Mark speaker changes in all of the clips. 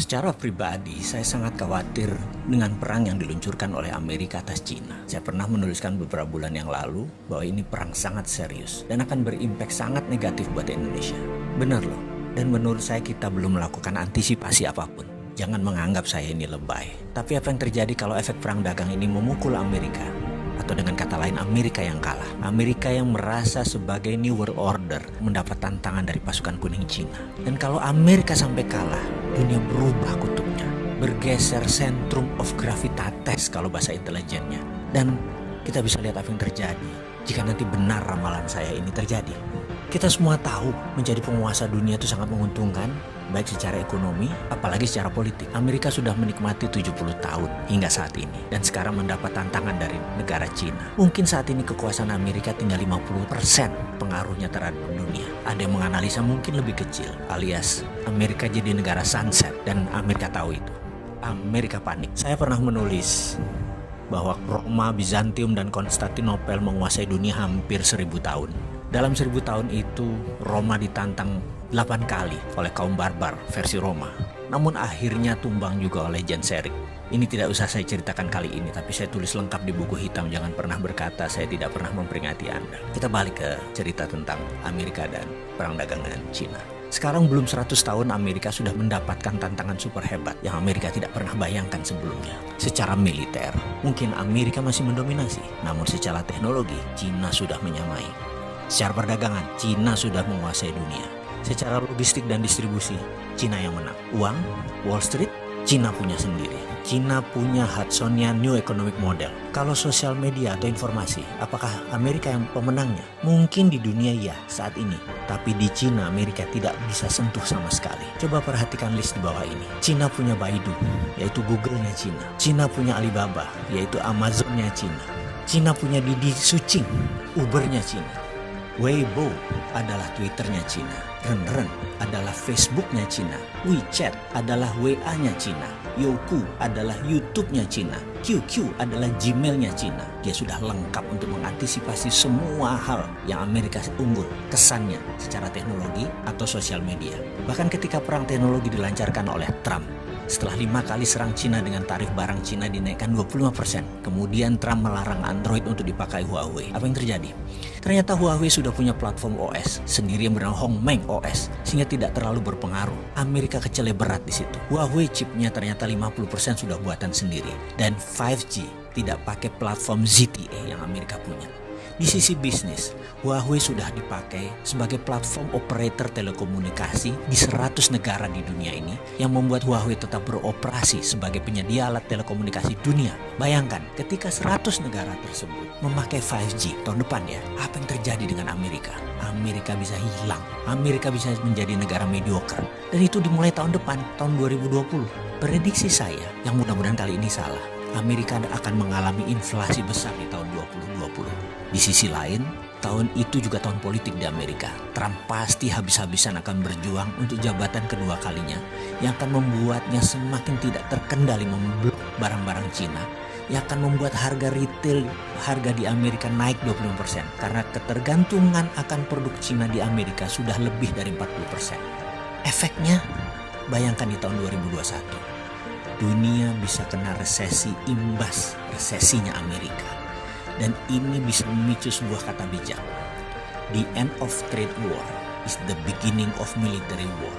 Speaker 1: Secara pribadi, saya sangat khawatir dengan perang yang diluncurkan oleh Amerika atas Cina. Saya pernah menuliskan beberapa bulan yang lalu bahwa ini perang sangat serius dan akan berimpak sangat negatif buat Indonesia. Benar loh, dan menurut saya kita belum melakukan antisipasi apapun. Jangan menganggap saya ini lebay. Tapi apa yang terjadi kalau efek perang dagang ini memukul Amerika? Atau dengan kata lain, Amerika yang kalah. Amerika yang merasa sebagai New World Order mendapat tantangan dari pasukan kuning Cina. Dan kalau Amerika sampai kalah, dunia berubah kutubnya. Bergeser centrum of gravitatis kalau bahasa intelijennya. Dan kita bisa lihat apa yang terjadi jika nanti benar ramalan saya ini terjadi. Kita semua tahu menjadi penguasa dunia itu sangat menguntungkan, baik secara ekonomi, apalagi secara politik. Amerika sudah menikmati 70 tahun hingga saat ini, dan sekarang mendapat tantangan dari negara Cina. Mungkin saat ini kekuasaan Amerika tinggal 50% pengaruhnya terhadap dunia. Ada yang menganalisa mungkin lebih kecil, alias Amerika jadi negara sunset, dan Amerika tahu itu. Amerika panik. Saya pernah menulis bahwa Roma, Bizantium, dan Konstantinopel menguasai dunia hampir 1000 tahun. Dalam 1000 tahun itu, Roma ditantang 8 kali oleh kaum barbar versi Roma. Namun akhirnya tumbang juga oleh Genseric. Ini tidak usah saya ceritakan kali ini, tapi saya tulis lengkap di buku hitam. Jangan pernah berkata saya tidak pernah memperingati Anda. Kita balik ke cerita tentang Amerika dan perang dagang dengan Cina. Sekarang belum 100 tahun Amerika sudah mendapatkan tantangan super hebat yang Amerika tidak pernah bayangkan sebelumnya. Secara militer, mungkin Amerika masih mendominasi. Namun secara teknologi, Cina sudah menyamai. Secara perdagangan, Cina sudah menguasai dunia. Secara logistik dan distribusi, Cina yang menang. Uang, Wall Street, Cina punya sendiri. Cina punya Hudsonian New Economic Model. Kalau sosial media atau informasi, apakah Amerika yang pemenangnya? Mungkin di dunia ya saat ini. Tapi di Cina, Amerika tidak bisa sentuh sama sekali. Coba perhatikan list di bawah ini. Cina punya Baidu, yaitu Google-nya Cina. Cina punya Alibaba, yaitu Amazon-nya Cina. Cina punya Didi Sucing, Uber-nya Cina. Weibo adalah Twitter-nya Cina. Renren adalah Facebook-nya Cina. WeChat adalah WA-nya Cina. Youku adalah YouTube-nya Cina. QQ adalah Gmail-nya Cina. Dia sudah lengkap untuk mengantisipasi semua hal yang Amerika unggul kesannya secara teknologi atau sosial media. Bahkan ketika perang teknologi dilancarkan oleh Trump, setelah 5 kali serang Cina dengan tarif barang Cina dinaikkan 25%. Kemudian Trump melarang Android untuk dipakai Huawei. Apa yang terjadi? Ternyata Huawei sudah punya platform OS sendiri yang bernama Hongmeng OS, sehingga tidak terlalu berpengaruh. Amerika kecele berat di situ. Huawei chipnya ternyata 50% sudah buatan sendiri. Dan 5G tidak pakai platform ZTE yang Amerika punya. Di sisi bisnis, Huawei sudah dipakai sebagai platform operator telekomunikasi di 100 negara di dunia ini, yang membuat Huawei tetap beroperasi sebagai penyedia alat telekomunikasi dunia. Bayangkan, ketika 100 negara tersebut memakai 5G tahun depan ya, apa yang terjadi dengan Amerika? Amerika bisa hilang, Amerika bisa menjadi negara mediocre. Dan itu dimulai tahun depan, tahun 2020. Prediksi saya, yang mudah-mudahan kali ini salah, Amerika akan mengalami inflasi besar di tahun 2020. Di sisi lain, tahun itu juga tahun politik di Amerika. Trump pasti habis-habisan akan berjuang untuk jabatan kedua kalinya, yang akan membuatnya semakin tidak terkendali memblok barang-barang Cina, yang akan membuat harga retail, harga di Amerika naik 25%. Karena ketergantungan akan produk Cina di Amerika sudah lebih dari 40%. Efeknya, bayangkan di tahun 2021. Dunia bisa kena resesi imbas resesinya Amerika. Dan ini bisa memicu sebuah kata bijak. The end of trade war is the beginning of military war.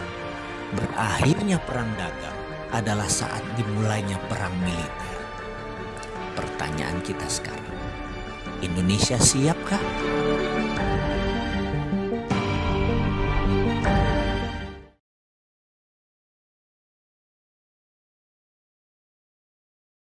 Speaker 1: Berakhirnya perang dagang adalah saat dimulainya perang militer. Pertanyaan kita sekarang, Indonesia siapkah?